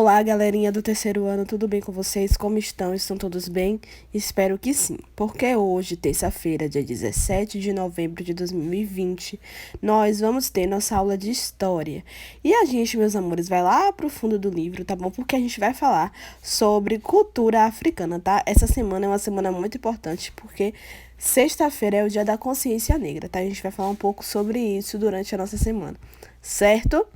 Olá, galerinha do terceiro ano, tudo bem com vocês? Como estão? Estão todos bem? Espero que sim, porque hoje, terça-feira, dia 17 de novembro de 2020, nós vamos ter nossa aula de História. E a gente, meus amores, vai lá pro fundo do livro, tá bom? Porque a gente vai falar sobre cultura africana, tá? Essa semana é uma semana muito importante, porque sexta-feira é o Dia da Consciência Negra, tá? A gente vai falar um pouco sobre isso durante a nossa semana, certo?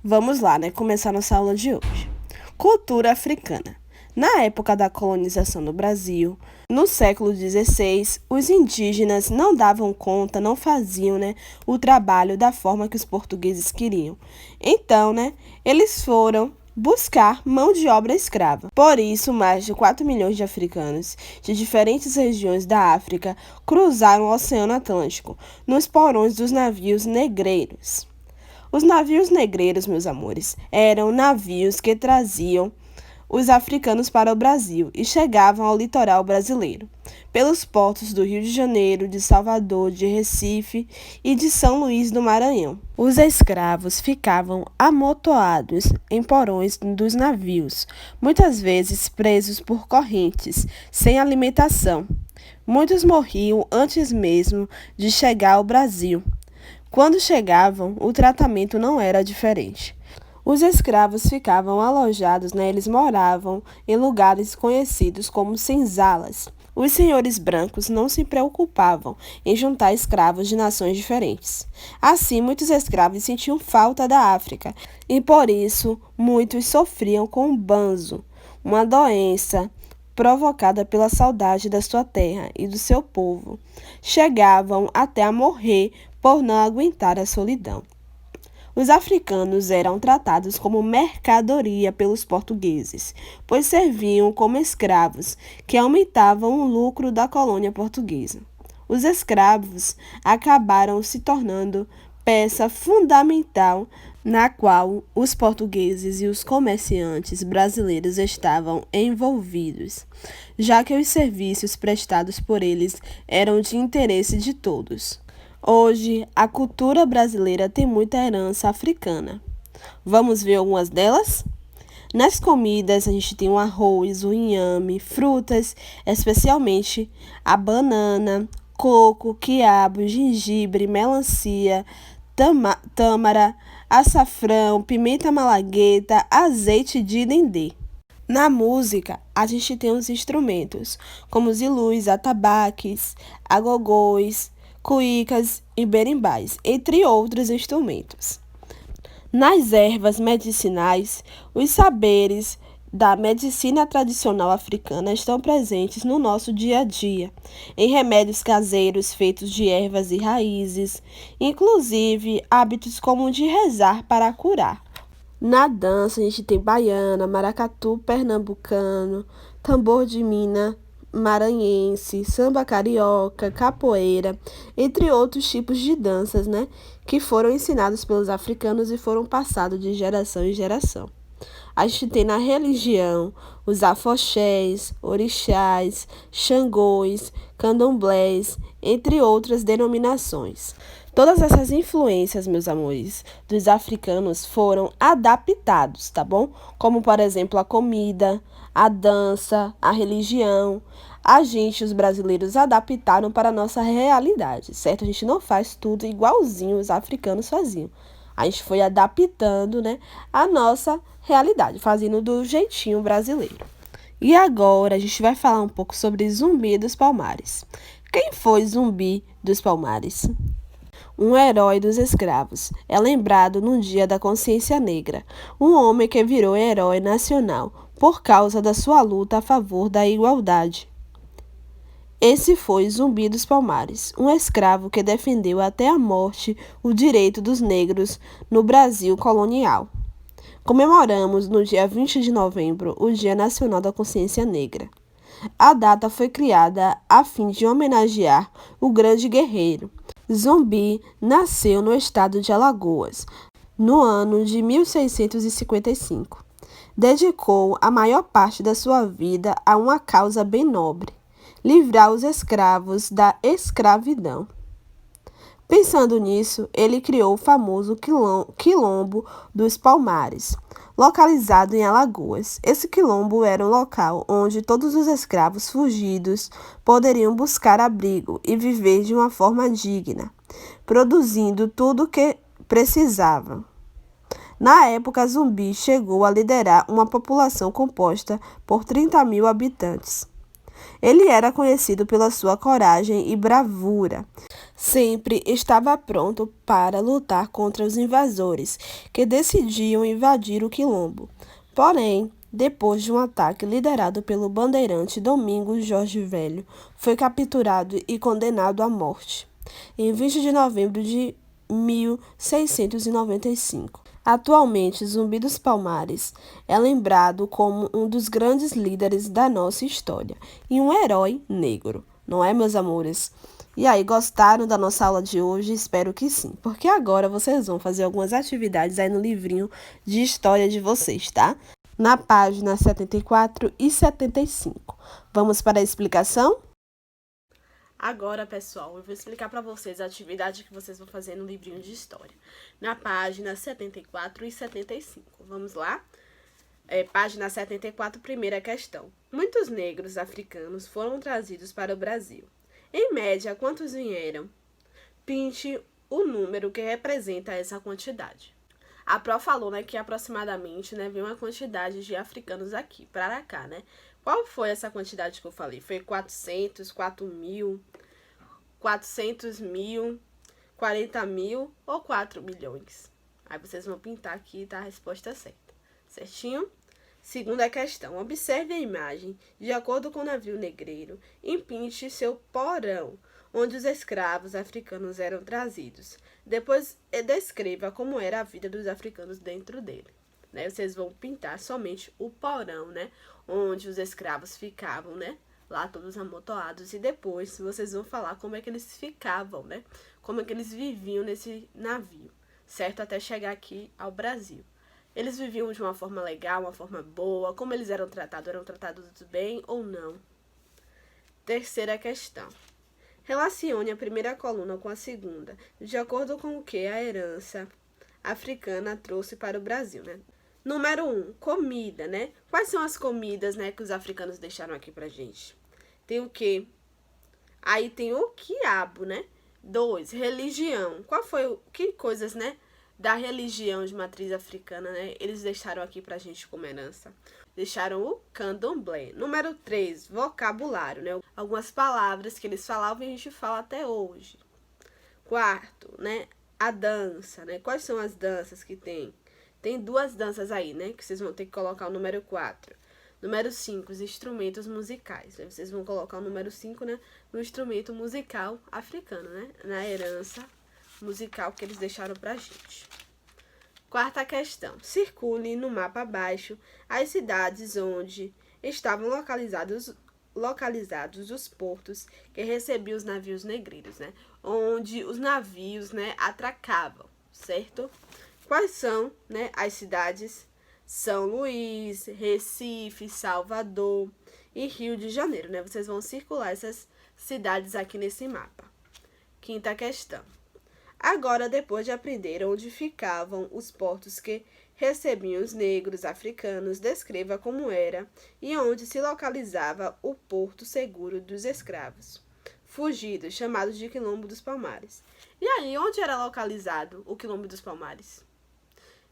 Vamos lá, né? Começar nossa aula de hoje. Cultura africana. Na época da colonização do Brasil, no século XVI, os indígenas não davam conta, não faziam, o trabalho da forma que os portugueses queriam. Então, eles foram buscar mão de obra escrava. Por isso, mais de 4 milhões de africanos de diferentes regiões da África cruzaram o Oceano Atlântico nos porões dos navios negreiros. Os navios negreiros, meus amores, eram navios que traziam os africanos para o Brasil e chegavam ao litoral brasileiro, pelos portos do Rio de Janeiro, de Salvador, de Recife e de São Luís do Maranhão. Os escravos ficavam amontoados em porões dos navios, muitas vezes presos por correntes, sem alimentação. Muitos morriam antes mesmo de chegar ao Brasil. Quando chegavam, o tratamento não era diferente. Os escravos ficavam alojados, eles moravam em lugares conhecidos como senzalas. Os senhores brancos não se preocupavam em juntar escravos de nações diferentes. Assim, muitos escravos sentiam falta da África e, por isso, muitos sofriam com o banzo, uma doença provocada pela saudade da sua terra e do seu povo. Chegavam até a morrer por não aguentar a solidão. Os africanos eram tratados como mercadoria pelos portugueses, pois serviam como escravos, que aumentavam o lucro da colônia portuguesa. Os escravos acabaram se tornando peça fundamental na qual os portugueses e os comerciantes brasileiros estavam envolvidos, já que os serviços prestados por eles eram de interesse de todos. Hoje, a cultura brasileira tem muita herança africana. Vamos ver algumas delas? Nas comidas, a gente tem o arroz, o inhame, frutas, especialmente a banana, coco, quiabo, gengibre, melancia, tâmara, açafrão, pimenta malagueta, azeite de dendê. Na música, a gente tem os instrumentos, como os ilus, atabaques, agogôs, cuícas e berimbais, entre outros instrumentos. Nas ervas medicinais, os saberes da medicina tradicional africana estão presentes no nosso dia a dia, em remédios caseiros feitos de ervas e raízes, inclusive hábitos como o de rezar para curar. Na dança, a gente tem baiana, maracatu pernambucano, tambor de mina maranhense, samba carioca, capoeira, entre outros tipos de danças, que foram ensinados pelos africanos e foram passados de geração em geração. A gente tem na religião os afoxés, orixás, xangôs, candomblés, entre outras denominações. Todas essas influências, meus amores, dos africanos foram adaptados, tá bom? Como, por exemplo, a comida, a dança, a religião. A gente, os brasileiros, adaptaram para a nossa realidade, certo? A gente não faz tudo igualzinho os africanos faziam. A gente foi adaptando, a nossa realidade, fazendo do jeitinho brasileiro. E agora a gente vai falar um pouco sobre Zumbi dos Palmares. Quem foi Zumbi dos Palmares? Um herói dos escravos. É lembrado no Dia da Consciência Negra. Um homem que virou herói nacional por causa da sua luta a favor da igualdade. Esse foi Zumbi dos Palmares, um escravo que defendeu até a morte o direito dos negros no Brasil colonial. Comemoramos no dia 20 de novembro o Dia Nacional da Consciência Negra. A data foi criada a fim de homenagear o grande guerreiro. Zumbi nasceu no estado de Alagoas, no ano de 1655. Dedicou a maior parte da sua vida a uma causa bem nobre: livrar os escravos da escravidão. Pensando nisso, ele criou o famoso Quilombo dos Palmares, localizado em Alagoas. Esse quilombo era um local onde todos os escravos fugidos poderiam buscar abrigo e viver de uma forma digna, produzindo tudo o que precisavam. Na época, Zumbi chegou a liderar uma população composta por 30.000 habitantes. Ele era conhecido pela sua coragem e bravura. Sempre estava pronto para lutar contra os invasores que decidiam invadir o quilombo. Porém, depois de um ataque liderado pelo bandeirante Domingos Jorge Velho, foi capturado e condenado à morte em 20 de novembro de 1695. Atualmente, Zumbi dos Palmares é lembrado como um dos grandes líderes da nossa história e um herói negro, não é, meus amores? E aí, gostaram da nossa aula de hoje? Espero que sim, porque agora vocês vão fazer algumas atividades aí no livrinho de história de vocês, tá? Na página 74 e 75. Vamos para a explicação? Agora, pessoal, eu vou explicar para vocês a atividade que vocês vão fazer no livrinho de história, na página 74 e 75. Vamos lá? Página 74, primeira questão. Muitos negros africanos foram trazidos para o Brasil. Em média, quantos vieram? Pinte o número que representa essa quantidade. A Pro falou, né, que aproximadamente, né, veio uma quantidade de africanos aqui, para cá, né? Qual foi essa quantidade que eu falei? Foi 400, 4.000, 400.000, 40.000 ou 4 milhões? Aí vocês vão pintar aqui, tá? A resposta certa. Certinho? Segunda questão. Observe a imagem. De acordo com o navio negreiro, empinte seu porão, onde os escravos africanos eram trazidos. Depois, descreva como era a vida dos africanos dentro dele. Né? Vocês vão pintar somente o porão, né? Onde os escravos ficavam, né? Lá todos amontoados. E depois vocês vão falar como é que eles ficavam, né? Como é que eles viviam nesse navio, certo? Até chegar aqui ao Brasil. Eles viviam de uma forma legal, uma forma boa? Como eles eram tratados bem ou não? Terceira questão. Relacione a primeira coluna com a segunda, de acordo com o que a herança africana trouxe para o Brasil, né? Número 1, comida, né? Quais são as comidas, né, que os africanos deixaram aqui pra gente? Tem o quê? Aí tem o quiabo, né? 2, religião. Que coisas, né, da religião de matriz africana, né, eles deixaram aqui pra gente como herança? Deixaram o candomblé. Número 3, vocabulário, né? Algumas palavras que eles falavam e a gente fala até hoje. 4, né, a dança, né? Quais são as danças que tem? Tem 2 danças aí, né? Que vocês vão ter que colocar o número 4. Número 5, os instrumentos musicais. Né? Vocês vão colocar o número 5, né? No instrumento musical africano, né? Na herança musical que eles deixaram pra gente. Quarta questão. Circule no mapa abaixo as cidades onde estavam localizados os portos que recebiam os navios negreiros, né? Onde os navios, né, atracavam, certo? Quais são, né, as cidades? São Luís, Recife, Salvador e Rio de Janeiro, né? Vocês vão circular essas cidades aqui nesse mapa. Quinta questão. Agora, depois de aprender onde ficavam os portos que recebiam os negros africanos, descreva como era e onde se localizava o porto seguro dos escravos fugidos, chamados de Quilombo dos Palmares. E aí, onde era localizado o Quilombo dos Palmares?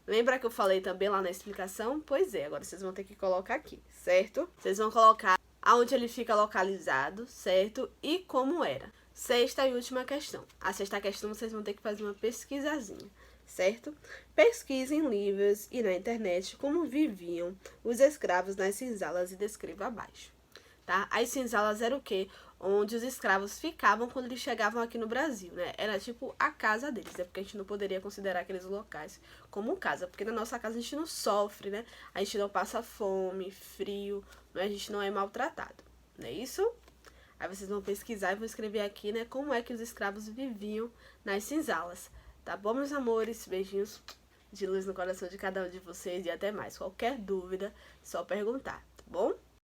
Lembra que eu falei também lá na explicação? Pois é, agora vocês vão ter que colocar aqui, certo? Vocês vão colocar aonde ele fica localizado, certo? E como era. Sexta e última questão. A sexta questão vocês vão ter que fazer uma pesquisazinha, certo? Pesquise em livros e na internet como viviam os escravos nas senzalas e descreva abaixo, tá? As senzalas eram o quê? Onde os escravos ficavam quando eles chegavam aqui no Brasil, né? Era tipo a casa deles, né? Porque a gente não poderia considerar aqueles locais como casa, porque na nossa casa a gente não sofre, né? A gente não passa fome, frio, né? A gente não é maltratado, não é isso? Aí vocês vão pesquisar e vão escrever aqui, né, como é que os escravos viviam nas senzalas. Tá bom, meus amores? Beijinhos de luz no coração de cada um de vocês e até mais. Qualquer dúvida, só perguntar, tá bom?